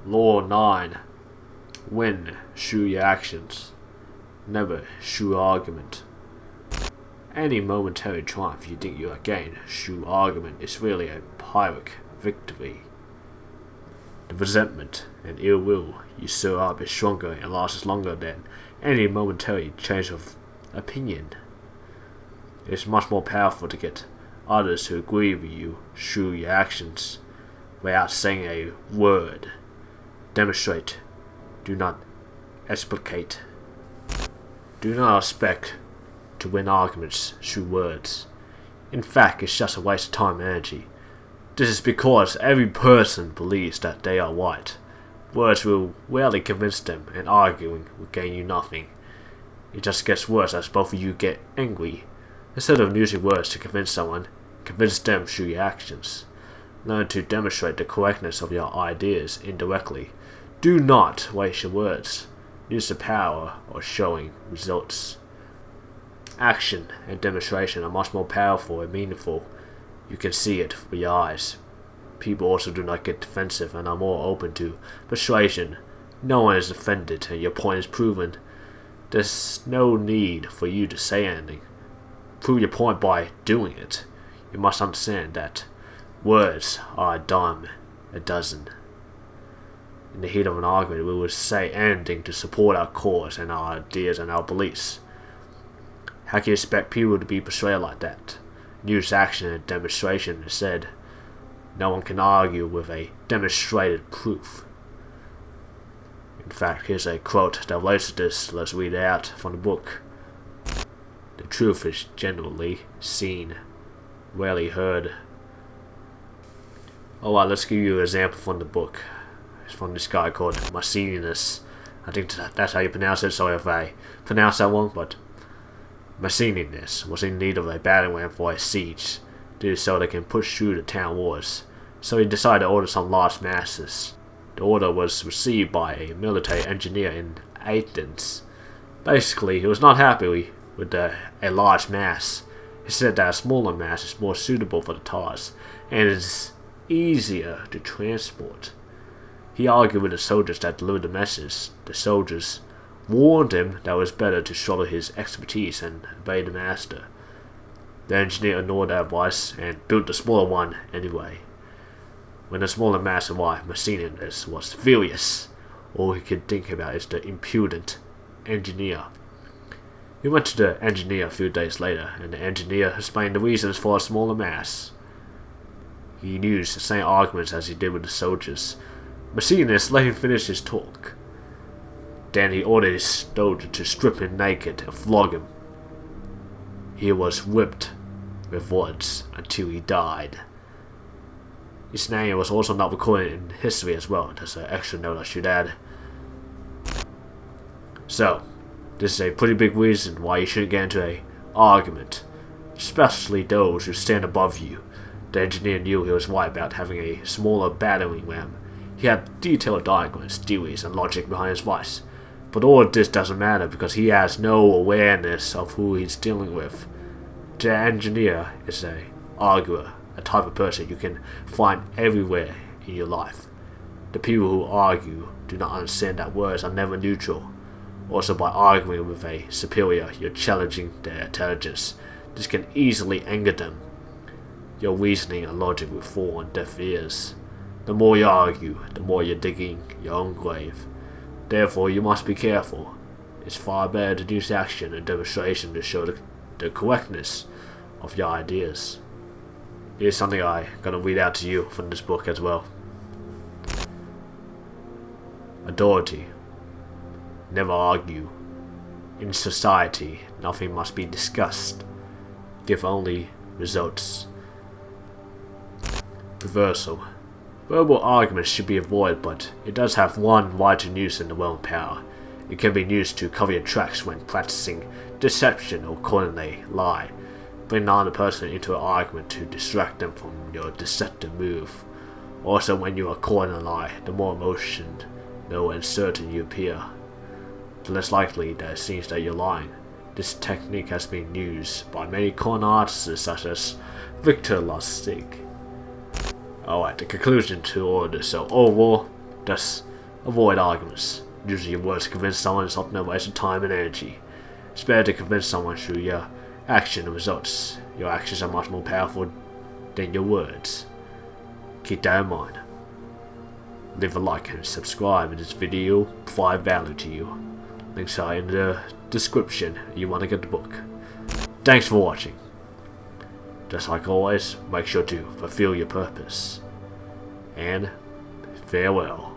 Law 9. Win through your actions, never through argument. Any momentary triumph you think you have gained through argument is really a Pyrrhic victory. The resentment and ill will you stir up is stronger and lasts longer than any momentary change of opinion. It is much more powerful to get others to agree with you through your actions without saying a word. Demonstrate, do not explicate. Do not expect to win arguments through words. In fact, it's just a waste of time and energy. This is because every person believes that they are right. Words will rarely convince them, and arguing will gain you nothing. It just gets worse as both of you get angry. Instead of using words to convince someone, convince them through your actions. Learn to demonstrate the correctness of your ideas indirectly. Do not waste your words. Use the power of showing results. Action and demonstration are much more powerful and meaningful. You can see it with your eyes. People also do not get defensive and are more open to persuasion. No one is offended and your point is proven. There's no need for you to say anything. Prove your point by doing it. You must understand that words are a dime a dozen. In the heat of an argument, we will say anything to support our cause and our ideas and our beliefs. How can you expect people to be persuaded like that? Use action and demonstration instead. No one can argue with a demonstrated proof. In fact, here's a quote that relates to this. Let's read it out from the book. The truth is generally seen, rarely heard. Alright, let's give you an example from the book. It's from this guy called Maecenas. I think that's how you pronounce it. Sorry if I pronounce that wrong, but Maecenas was in need of a battering ram for a siege, to do so they can push through the town walls. So he decided to order some large masses. The order was received by a military engineer in Athens. Basically, he was not happy with a large mass. He said that a smaller mass is more suitable for the task and is easier to transport. He argued with the soldiers that delivered the message. The soldiers warned him that it was better to shoulder his expertise and obey the master. The engineer ignored that advice and built the smaller one anyway. When the smaller mass arrived, Maecenas was furious. All he could think about is the impudent engineer. He went to the engineer a few days later, and the engineer explained the reasons for a smaller mass. He used the same arguments as he did with the soldiers. Maecenas let him finish his talk. Then he ordered his soldier to strip him naked and flog him. He was whipped with rods until he died. His name was also not recorded in history as well. That's an extra note I should add. So, this is a pretty big reason why you shouldn't get into an argument, especially those who stand above you. The engineer knew he was right about having a smaller battering ram. He had detailed diagrams, theories, and logic behind his advice. But all of this doesn't matter because he has no awareness of who he's dealing with. The engineer is an arguer, a type of person you can find everywhere in your life. The people who argue do not understand that words are never neutral. Also, by arguing with a superior, you're challenging their intelligence. This can easily anger them. Your reasoning and logic will fall on deaf ears. The more you argue, the more you're digging your own grave. Therefore, you must be careful. It's far better to use action and demonstration to show the correctness of your ideas. Here's something I'm going to read out to you from this book as well. Authority. Never argue. In society, nothing must be discussed. Give only results. Reversal. Verbal arguments should be avoided, but it does have one widely used in the realm of power. It can be used to cover your tracks when practicing deception or calling a lie. Bring another person into an argument to distract them from your deceptive move. Also, when you are calling a lie, the more emotional and certain you appear, the less likely that it seems that you're lying. This technique has been used by many con artists such as Victor Lustig. Alright, the conclusion to all of this. So overall, just Avoid arguments. Using your words to convince someone is often a waste of time and energy. It's better to convince someone through your action and results. Your actions are much more powerful than your words. Keep that in mind. Leave a like and subscribe if this video provide value to you. Links are in the description if you want to get the book. Thanks for watching. Just like always, make sure to fulfill your purpose. And farewell.